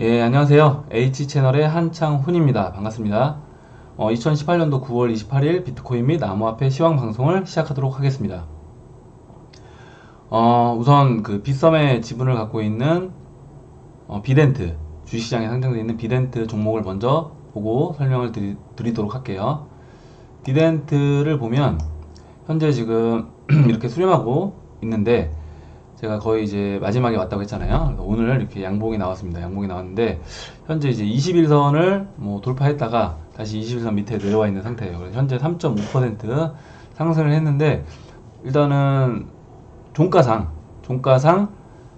예, 안녕하세요. H채널의 한창훈입니다. 반갑습니다. 2018년도 9월 28일 비트코인 및 암호화폐 시황 방송을 시작하도록 하겠습니다. 우선 그 빗썸의 지분을 갖고 있는 비덴트, 주식시장에 상장되어 있는 비덴트 종목을 먼저 보고 설명을 드리도록 할게요. 비덴트를 보면 현재 지금 이렇게 수렴하고 있는데 제가 거의 이제 마지막에 왔다고 했잖아요. 그래서 오늘 이렇게 양봉이 나왔습니다. 양봉이 나왔는데 현재 이제 21선을 뭐 돌파했다가 다시 21선 밑에 내려와 있는 상태예요. 그래서 현재 3.5% 상승을 했는데 일단은 종가상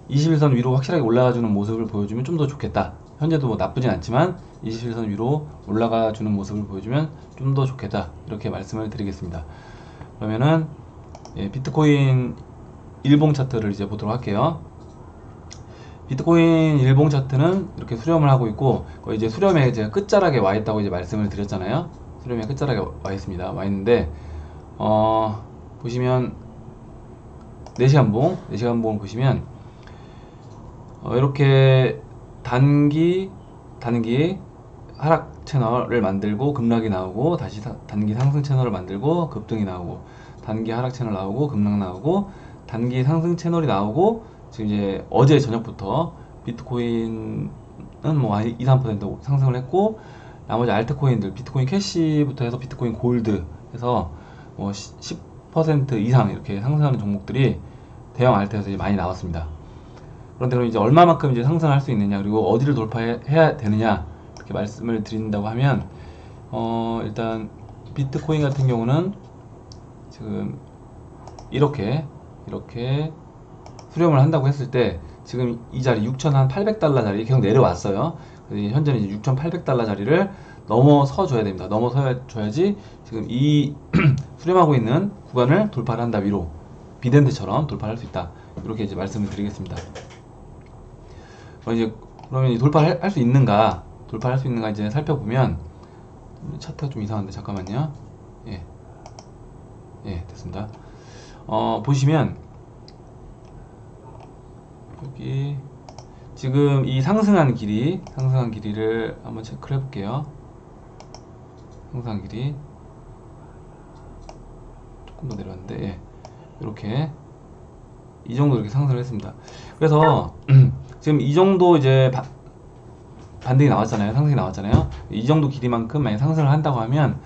21선 위로 확실하게 올라가주는 모습을 보여주면 좀 더 좋겠다. 현재도 뭐 나쁘진 않지만 21선 위로 올라가주는 모습을 보여주면 좀 더 좋겠다. 이렇게 말씀을 드리겠습니다. 그러면은 비트코인 일봉 차트를 이제 보도록 할게요. 비트코인 일봉 차트는 이렇게 수렴을 하고 있고, 거의 이제 수렴의 이제 끝자락에 와 있다고 이제 말씀을 드렸잖아요. 수렴의 끝자락에 와 있습니다. 와 있는데, 보시면, 4시간봉을 보시면, 이렇게 단기 하락 채널을 만들고, 급락이 나오고, 다시 단기 상승 채널을 만들고, 급등이 나오고, 단기 하락 채널 나오고, 급락 나오고, 단기 상승 채널이 나오고, 지금 이제 어제 저녁부터 비트코인은 뭐 2, 3% 상승을 했고, 나머지 알트코인들, 비트코인 캐시부터 해서 비트코인 골드 해서 뭐 10% 이상 이렇게 상승하는 종목들이 대형 알트에서 이제 많이 나왔습니다. 그런데 그럼 이제 얼마만큼 이제 상승할 수 있느냐, 그리고 어디를 돌파해야 되느냐, 이렇게 말씀을 드린다고 하면, 일단 비트코인 같은 경우는 지금 이렇게 수렴을 한다고 했을 때 지금 이 자리 6,800달러 자리 계속 내려왔어요. 현재는 이제 6,800달러 자리를 넘어서 줘야 됩니다. 넘어서 줘야지 지금 이 수렴하고 있는 구간을 돌파를 한다. 위로 비덴트처럼 돌파할 수 있다. 이렇게 이제 말씀을 드리겠습니다. 그러면 이제 돌파를 할 수 있는가? 돌파할 수 있는가 이제 살펴보면, 차트가 좀 이상한데 잠깐만요. 예, 됐습니다. 보시면 여기 지금 이 상승한 길이를 한번 체크를 해볼게요. 상승한 길이 조금 더 내려왔는데, 예, 이렇게 이 정도 이렇게 상승을 했습니다. 그래서 지금 이 정도 이제 반등이 나왔잖아요. 상승이 나왔잖아요. 이 정도 길이만큼 만약 상승을 한다고 하면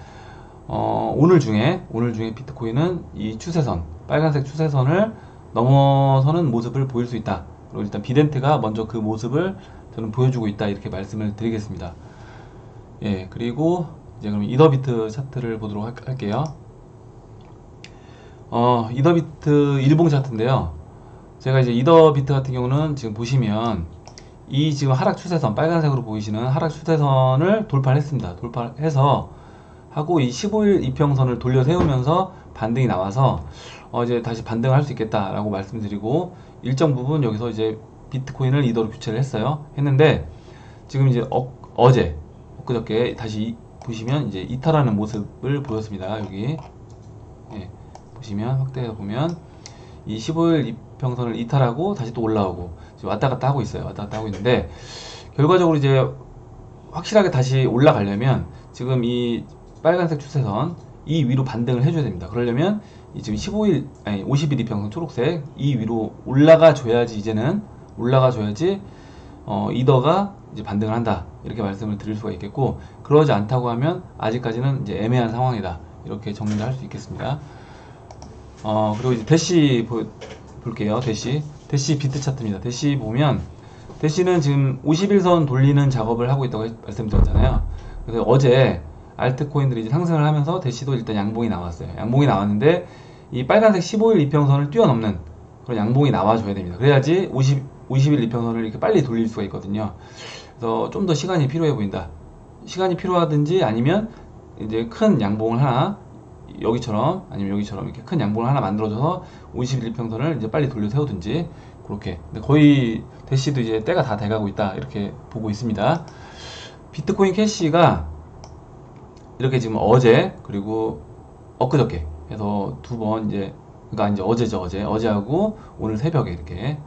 오늘 중에 비트코인은 이 추세선, 빨간색 추세선을 넘어서는 모습을 보일 수 있다. 그리고 일단 비덴트가 먼저 그 모습을 저는 보여주고 있다. 이렇게 말씀을 드리겠습니다. 예, 그리고 이제 그럼 이더비트 차트를 보도록 할게요. 이더비트 일봉 차트인데요. 제가 이제 이더비트 같은 경우는 지금 보시면 이 지금 하락 추세선, 빨간색으로 보이시는 하락 추세선을 돌파를 했습니다. 돌파해서 하고 이 15일 이평선을 돌려 세우면서 반등이 나와서 이제 다시 반등을 할 수 있겠다라고 말씀드리고, 일정 부분 여기서 이제 비트코인을 이더로 교체를 했는데 지금 이제 엊그저께 다시 보시면 이제 이탈하는 모습을 보였습니다. 여기 보시면 확대해서 보면 이 15일 이평선을 이탈하고 다시 또 올라오고 지금 왔다 갔다 하고 있어요. 왔다 갔다 하고 있는데, 결과적으로 이제 확실하게 다시 올라가려면 지금 이 빨간색 추세선 이 위로 반등을 해줘야 됩니다. 그러려면 이 지금 50일 이평선 초록색 이 위로 올라가 줘야지, 이제는 올라가 줘야지 이더가 이제 반등을 한다. 이렇게 말씀을 드릴 수가 있겠고, 그러지 않다고 하면 아직까지는 이제 애매한 상황이다. 이렇게 정리를 할 수 있겠습니다. 그리고 이제 대시 볼게요. 대시 비트 차트입니다. 대시 보면, 대시는 지금 51선 돌리는 작업을 하고 있다고 말씀드렸잖아요. 그래서 어제 알트코인들이 이제 상승을 하면서 대시도 일단 양봉이 나왔어요. 양봉이 나왔는데 이 빨간색 15일 이평선을 뛰어넘는 그런 양봉이 나와줘야 됩니다. 그래야지 50일 이평선을 이렇게 빨리 돌릴 수가 있거든요. 그래서 좀 더 시간이 필요해 보인다. 시간이 필요하든지 아니면 이제 큰 양봉을 하나, 여기처럼 아니면 여기처럼 이렇게 큰 양봉을 하나 만들어줘서 50일 이평선을 이제 빨리 돌려 세우든지, 그렇게. 근데 거의 대시도 이제 때가 다 돼가고 있다. 이렇게 보고 있습니다. 비트코인 캐시가 이렇게 지금 어제 그리고 엊그저께 해서 두 번 이제, 그러니까 이제 어제죠. 어제하고 오늘 새벽에 이렇게,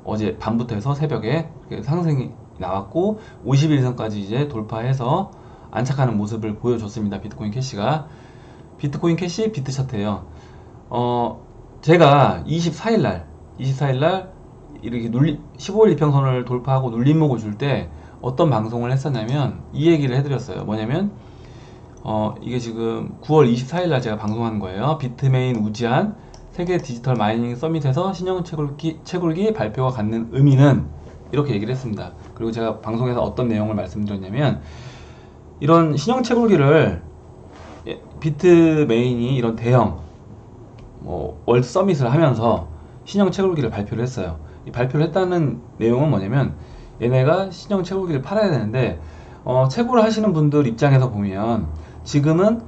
어제 밤부터 해서 새벽에 이렇게 상승이 나왔고 51선까지 이제 돌파해서 안착하는 모습을 보여줬습니다. 비트코인 캐시가. 비트코인 캐시 비트차트예요. 제가 24일날 이렇게 15일 이평선을 돌파하고 눌림목을 줄 때 어떤 방송을 했었냐면 이 얘기를 해드렸어요. 뭐냐면 이게 지금 9월 24일날 제가 방송한 거예요. 비트메인 우지한 세계 디지털 마이닝 서밋에서 신형 채굴기 발표가 갖는 의미는, 이렇게 얘기를 했습니다. 그리고 제가 방송에서 어떤 내용을 말씀드렸냐면, 이런 신형 채굴기를 비트메인이 이런 대형 월드 서밋을 하면서 신형 채굴기를 발표를 했어요. 이 발표를 했다는 내용은 뭐냐면, 얘네가 신형 채굴기를 팔아야 되는데 채굴을 하시는 분들 입장에서 보면 지금은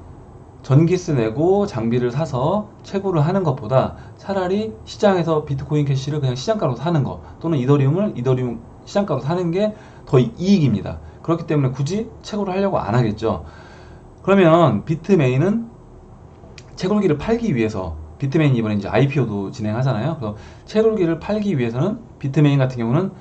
전기세 내고 장비를 사서 채굴을 하는 것보다 차라리 시장에서 비트코인 캐시를 그냥 시장가로 사는 거, 또는 이더리움 시장가로 사는 게 더 이익입니다. 그렇기 때문에 굳이 채굴을 하려고 안 하겠죠. 그러면 비트메인은 채굴기를 팔기 위해서, 비트메인이 이번에 이제 IPO도 진행하잖아요. 그래서 채굴기를 팔기 위해서는 비트메인 같은 경우는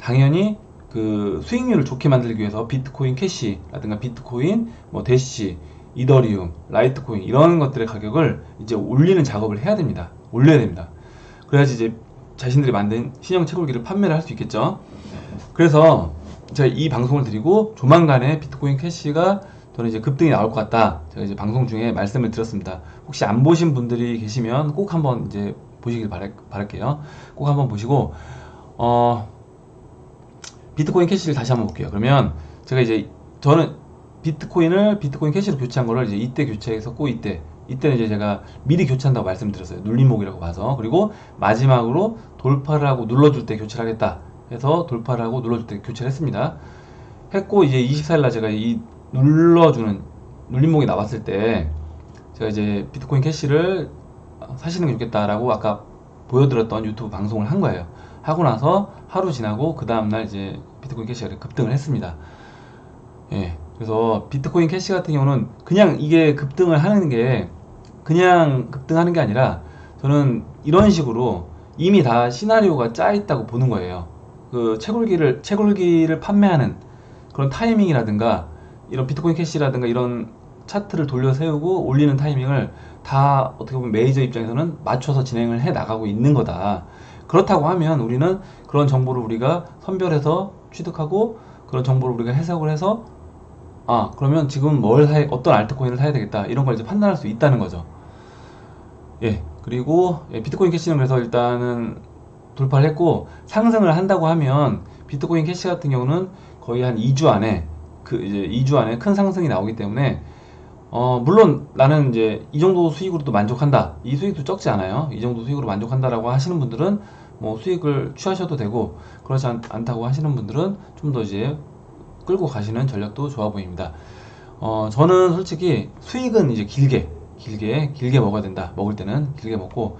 당연히 그 수익률을 좋게 만들기 위해서 비트코인 캐시라든가 비트코인, 대시, 이더리움, 라이트코인 이런 것들의 가격을 이제 올리는 작업을 해야 됩니다. 올려야 됩니다. 그래야지 이제 자신들이 만든 신형 채굴기를 판매를 할 수 있겠죠. 그래서 제가 이 방송을 드리고 조만간에 비트코인 캐시가 저는 이제 급등이 나올 것 같다. 제가 이제 방송 중에 말씀을 드렸습니다. 혹시 안 보신 분들이 계시면 꼭 한번 이제 보시길 바랄게요. 꼭 한번 보시고, 비트코인 캐시를 다시 한번 볼게요. 그러면 제가 이제 저는 비트코인 캐시로 교체한 거를 이제 이때 교체했었고, 이때는 이제 제가 미리 교체한다고 말씀드렸어요. 눌림목이라고 봐서. 그리고 마지막으로 돌파를 하고 눌러줄 때 교체를 하겠다 해서 돌파를 하고 눌러줄 때 교체를 했습니다. 했고, 이제 24일날 제가 이 눌러주는 눌림목이 나왔을 때 제가 이제 비트코인 캐시를 사시는 게 좋겠다라고 아까 보여드렸던 유튜브 방송을 한 거예요. 하고 나서 하루 지나고 그 다음날 이제 비트코인 캐시가 급등을 했습니다. 예. 그래서 비트코인 캐시 같은 경우는 그냥 이게 급등을 하는 게 그냥 급등하는 게 아니라, 저는 이런 식으로 이미 다 시나리오가 짜 있다고 보는 거예요. 그 채굴기를 판매하는 그런 타이밍이라든가, 이런 비트코인 캐시라든가 이런 차트를 돌려 세우고 올리는 타이밍을 다 어떻게 보면 메이저 입장에서는 맞춰서 진행을 해 나가고 있는 거다. 그렇다고 하면 우리는 그런 정보를 우리가 선별해서 취득하고, 그런 정보를 우리가 해석을 해서 그러면 지금 어떤 알트코인을 사야 되겠다, 이런 걸 이제 판단할 수 있다는 거죠. 예. 그리고 비트코인 캐시는 그래서 일단은 돌파를 했고, 상승을 한다고 하면 비트코인 캐시 같은 경우는 거의 한 2주 안에 이제 2주 안에 큰 상승이 나오기 때문에, 물론 나는 이제 이 정도 수익으로도 만족한다, 이 수익도 적지 않아요, 이 정도 수익으로 만족한다라고 하시는 분들은 뭐 수익을 취하셔도 되고, 그렇지 않다고 하시는 분들은 좀 더 이제 끌고 가시는 전략도 좋아 보입니다. 저는 솔직히 수익은 이제 길게 먹어야 된다. 먹을 때는 길게 먹고,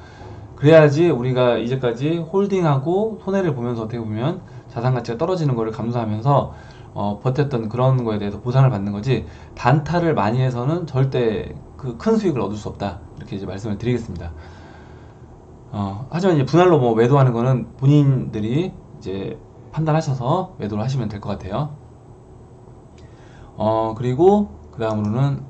그래야지 우리가 이제까지 홀딩하고 손해를 보면서 어떻게 보면 자산 가치가 떨어지는 거를 감수하면서 버텼던 그런 거에 대해서 보상을 받는 거지, 단타를 많이 해서는 절대 그 큰 수익을 얻을 수 없다, 이렇게 이제 말씀을 드리겠습니다. 하지만 이제 분할로 뭐 매도하는 거는 본인들이 이제 판단하셔서 매도를 하시면 될 것 같아요. 그리고 그 다음으로는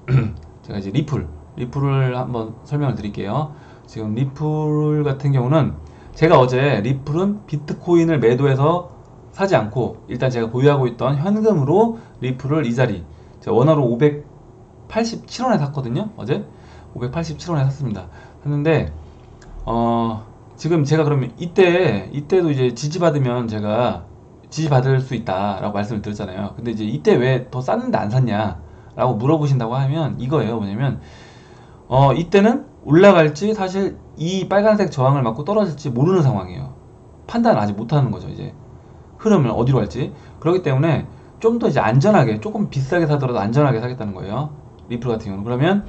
제가 이제 리플을 한번 설명을 드릴게요. 지금 리플 같은 경우는 제가 어제 리플은 비트코인을 매도해서 사지 않고, 일단 제가 보유하고 있던 현금으로 리플을 이 자리, 제가 원화로 587원에 샀거든요. 어제 587원에 샀습니다. 샀는데 지금 제가 그러면 이때도 이제 지지받으면 제가 지지받을 수 있다라고 말씀을 드렸잖아요. 근데 이제 이때 왜 더 쌌는데 안 샀냐 라고 물어보신다고 하면 이거예요. 뭐냐면 이때는 올라갈지 사실 이 빨간색 저항을 맞고 떨어질지 모르는 상황이에요. 판단을 아직 못하는 거죠. 이제 흐름을 어디로 갈지. 그렇기 때문에 좀 더 이제 안전하게, 조금 비싸게 사더라도 안전하게 사겠다는 거예요. 리플 같은 경우는. 그러면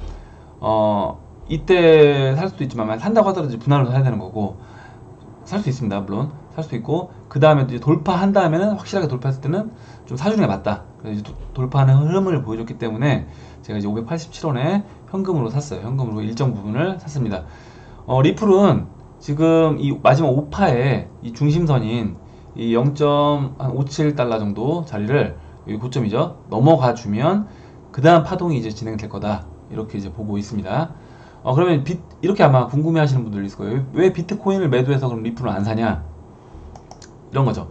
이때 살 수도 있지만 산다고 하더라도 이제 분할로 사야 되는 거고, 살 수 있습니다. 물론 살 수 있고, 그 다음에 이제 돌파한 다음에는, 확실하게 돌파했을 때는 좀 사주는 게 맞다. 그래서 이제 돌파하는 흐름을 보여줬기 때문에 제가 이제 587원에 현금으로 샀어요. 현금으로 일정 부분을 샀습니다. 리플은 지금 이 마지막 5파의 이 중심선인 이 0.57달러 정도 자리를, 여기 고점이죠, 넘어가 주면 그 다음 파동이 이제 진행될 거다, 이렇게 이제 보고 있습니다. 그러면 이렇게 아마 궁금해 하시는 분들 있을 거예요. 왜 비트코인을 매도해서 그럼 리플을 안 사냐, 이런 거죠.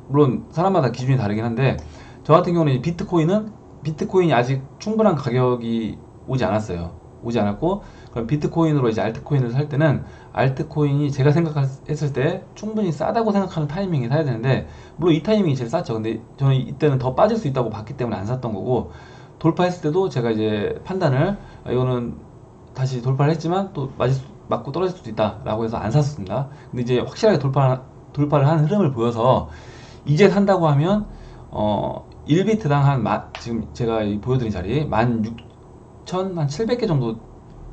물론 사람마다 기준이 다르긴 한데, 저 같은 경우는 이 비트코인이 아직 충분한 가격이 오지 않았어요. 오지 않았고, 그럼 비트코인으로 이제 알트코인을 살 때는, 알트코인이 제가 생각했을 때 충분히 싸다고 생각하는 타이밍에 사야 되는데, 물론 이 타이밍이 제일 쌌죠. 근데 저는 이때는 더 빠질 수 있다고 봤기 때문에 안 샀던 거고, 돌파했을 때도 제가 이제 판단을, 이거는 다시 돌파를 했지만 또 맞고 떨어질 수도 있다 라고 해서 안 샀습니다. 근데 이제 확실하게 돌파를 하는 흐름을 보여서 이제 산다고 하면 1비트당 지금 제가 보여드린 자리 16,700개 정도,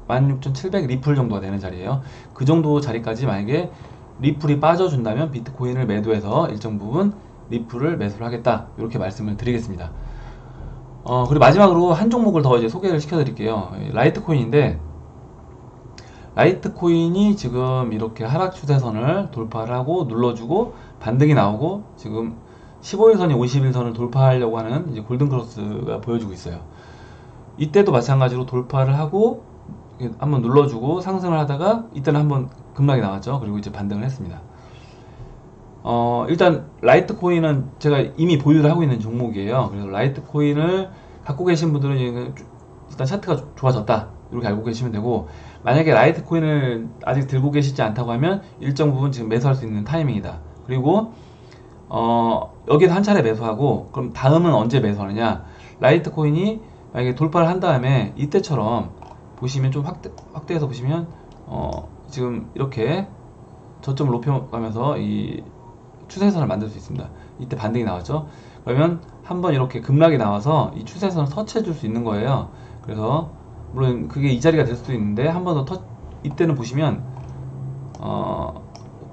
16,700 리플 정도가 되는 자리예요. 그 정도 자리까지 만약에 리플이 빠져준다면 비트코인을 매도해서 일정 부분 리플을 매수를 하겠다, 이렇게 말씀을 드리겠습니다. 그리고 마지막으로 한 종목을 더 이제 소개를 시켜드릴게요. 라이트코인인데, 라이트코인이 지금 이렇게 하락 추세선을 돌파를 하고 눌러주고 반등이 나오고, 지금 15일선이 50일선을 돌파하려고 하는 이제 골든크로스가 보여주고 있어요. 이때도 마찬가지로 돌파를 하고 한번 눌러주고 상승을 하다가 이때는 한번 급락이 나왔죠. 그리고 이제 반등을 했습니다. 일단 라이트코인은 제가 이미 보유를 하고 있는 종목이에요. 그래서 라이트코인을 갖고 계신 분들은 일단 차트가 좋아졌다, 이렇게 알고 계시면 되고, 만약에 라이트코인을 아직 들고 계시지 않다고 하면 일정 부분 지금 매수할 수 있는 타이밍이다. 그리고 여기서 한 차례 매수하고, 그럼 다음은 언제 매수하느냐, 라이트코인이 만약에 돌파를 한 다음에 이때처럼 보시면 좀 확대해서 보시면 지금 이렇게 저점을 높여가면서 이 추세선을 만들 수 있습니다. 이때 반등이 나왔죠. 그러면 한번 이렇게 급락이 나와서 이 추세선을 터치해 줄 수 있는 거예요. 그래서 물론 그게 이 자리가 될 수도 있는데, 한 번 더 이때는 보시면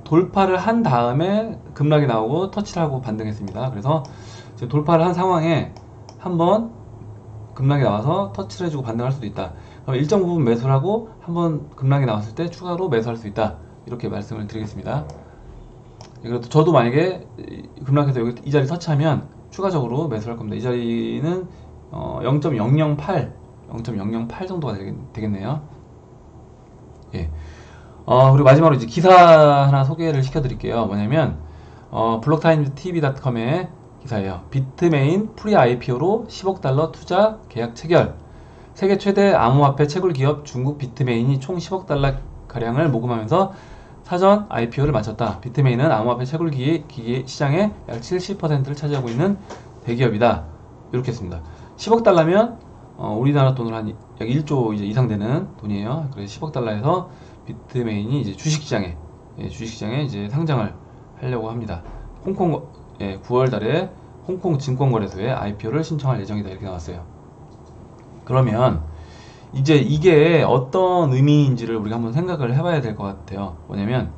돌파를 한 다음에 급락이 나오고 터치를 하고 반등했습니다. 그래서 지금 돌파를 한 상황에 한번 급락이 나와서 터치를 해주고 반등할 수도 있다. 그럼 일정 부분 매수를 하고 한번 급락이 나왔을 때 추가로 매수할 수 있다, 이렇게 말씀을 드리겠습니다. 그리고 저도 만약에 급락해서 여기 이 자리 터치하면 추가적으로 매수를 할 겁니다. 이 자리는 0.008 정도가 되겠네요. 예. 그리고 마지막으로 이제 기사 하나 소개를 시켜드릴게요. 뭐냐면 블록타임TV.com의 기사예요. 비트메인 프리 IPO로 10억 달러 투자 계약 체결. 세계 최대 암호화폐 채굴 기업 중국 비트메인이 총 10억 달러 가량을 모금하면서 사전 IPO를 마쳤다. 비트메인은 암호화폐 채굴 기기 시장의 약 70%를 차지하고 있는 대기업이다, 이렇게 했습니다. 10억 달러면 우리나라 돈으로 한 약 1조 이제 이상 되는 돈이에요. 그래서 10억 달러에서 비트메인이 이제 주식시장에 이제 상장을 하려고 합니다. 9월 달에 홍콩 증권거래소에 IPO를 신청할 예정이다, 이렇게 나왔어요. 그러면 이제 이게 어떤 의미인지를 우리가 한번 생각을 해봐야 될 것 같아요. 뭐냐면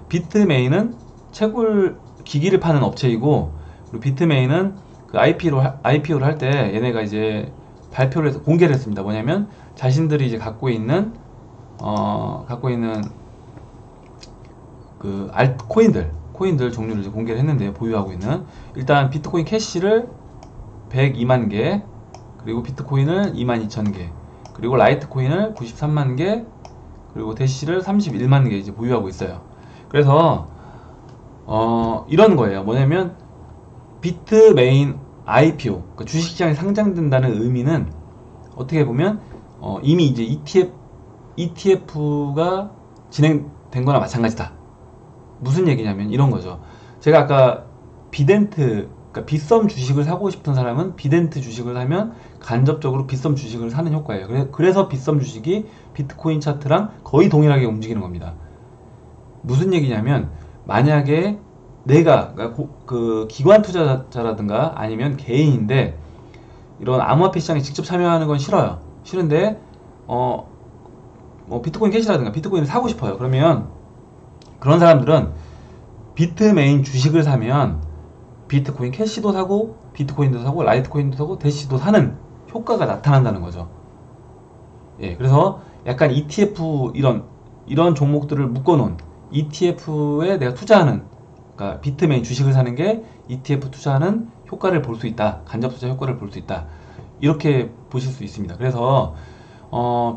비트메인은 채굴 기기를 파는 업체이고, 그리고 비트메인은 그 IPO를 할 때 얘네가 이제 발표를 해서 공개를 했습니다. 뭐냐면 자신들이 이제 갖고 있는 그 코인들 종류를 이제 공개를 했는데요. 보유하고 있는, 일단 비트코인 캐시를 102만 개, 그리고 비트코인을 22,000개, 그리고 라이트코인을 93만 개, 그리고 대시를 31만 개 이제 보유하고 있어요. 그래서 이런 거예요. 뭐냐면 비트메인 IPO, 그러니까 주식시장에 상장된다는 의미는 어떻게 보면 이미 이제 ETF가 진행된 거나 마찬가지다. 무슨 얘기냐면 이런 거죠. 제가 아까 그러니까 빗썸 주식을 사고 싶은 사람은 비덴트 주식을 사면 간접적으로 빗썸 주식을 사는 효과예요. 그래서 빗썸 주식이 비트코인 차트랑 거의 동일하게 움직이는 겁니다. 무슨 얘기냐면, 만약에 내가 그 기관 투자자라든가 아니면 개인인데 이런 암호화폐 시장에 직접 참여하는 건 싫은데 비트코인 캐시라든가 비트코인을 사고 싶어요. 그러면 그런 사람들은 비트메인 주식을 사면 비트코인 캐시도 사고 비트코인도 사고 라이트코인도 사고 대시도 사는 효과가 나타난다는 거죠. 예, 그래서 약간 ETF 이런 종목들을 묶어놓은 ETF에 내가 투자하는 그러니까 비트메인 주식을 사는 게 ETF 투자하는 효과를 볼 수 있다. 간접 투자 효과를 볼 수 있다. 이렇게 보실 수 있습니다. 그래서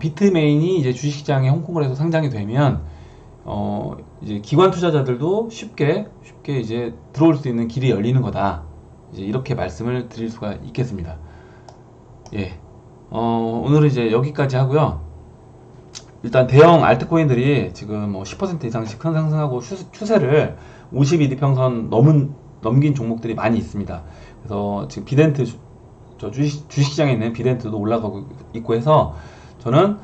비트메인이 이제 주식시장에 홍콩거래소 상장이 되면 이제 기관 투자자들도 쉽게 이제 들어올 수 있는 길이 열리는 거다. 이제 이렇게 말씀을 드릴 수가 있겠습니다. 예. 오늘은 이제 여기까지 하고요. 일단 대형 알트코인들이 지금 뭐 10% 이상씩 큰 상승하고 추세를 52일평선 넘긴 종목들이 많이 있습니다. 그래서 지금 비덴트 주식시장에 있는 비덴트도 올라가고 있고 해서 저는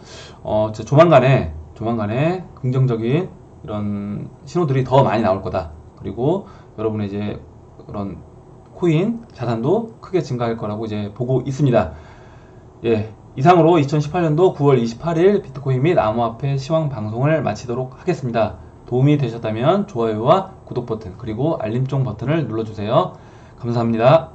조만간에 긍정적인 이런 신호들이 더 많이 나올 거다. 그리고 여러분의 이제 그런 코인 자산도 크게 증가할 거라고 이제 보고 있습니다. 예. 이상으로 2018년도 9월 28일 비트코인 및 암호화폐 시황 방송을 마치도록 하겠습니다. 도움이 되셨다면 좋아요와 구독 버튼 그리고 알림종 버튼을 눌러주세요. 감사합니다.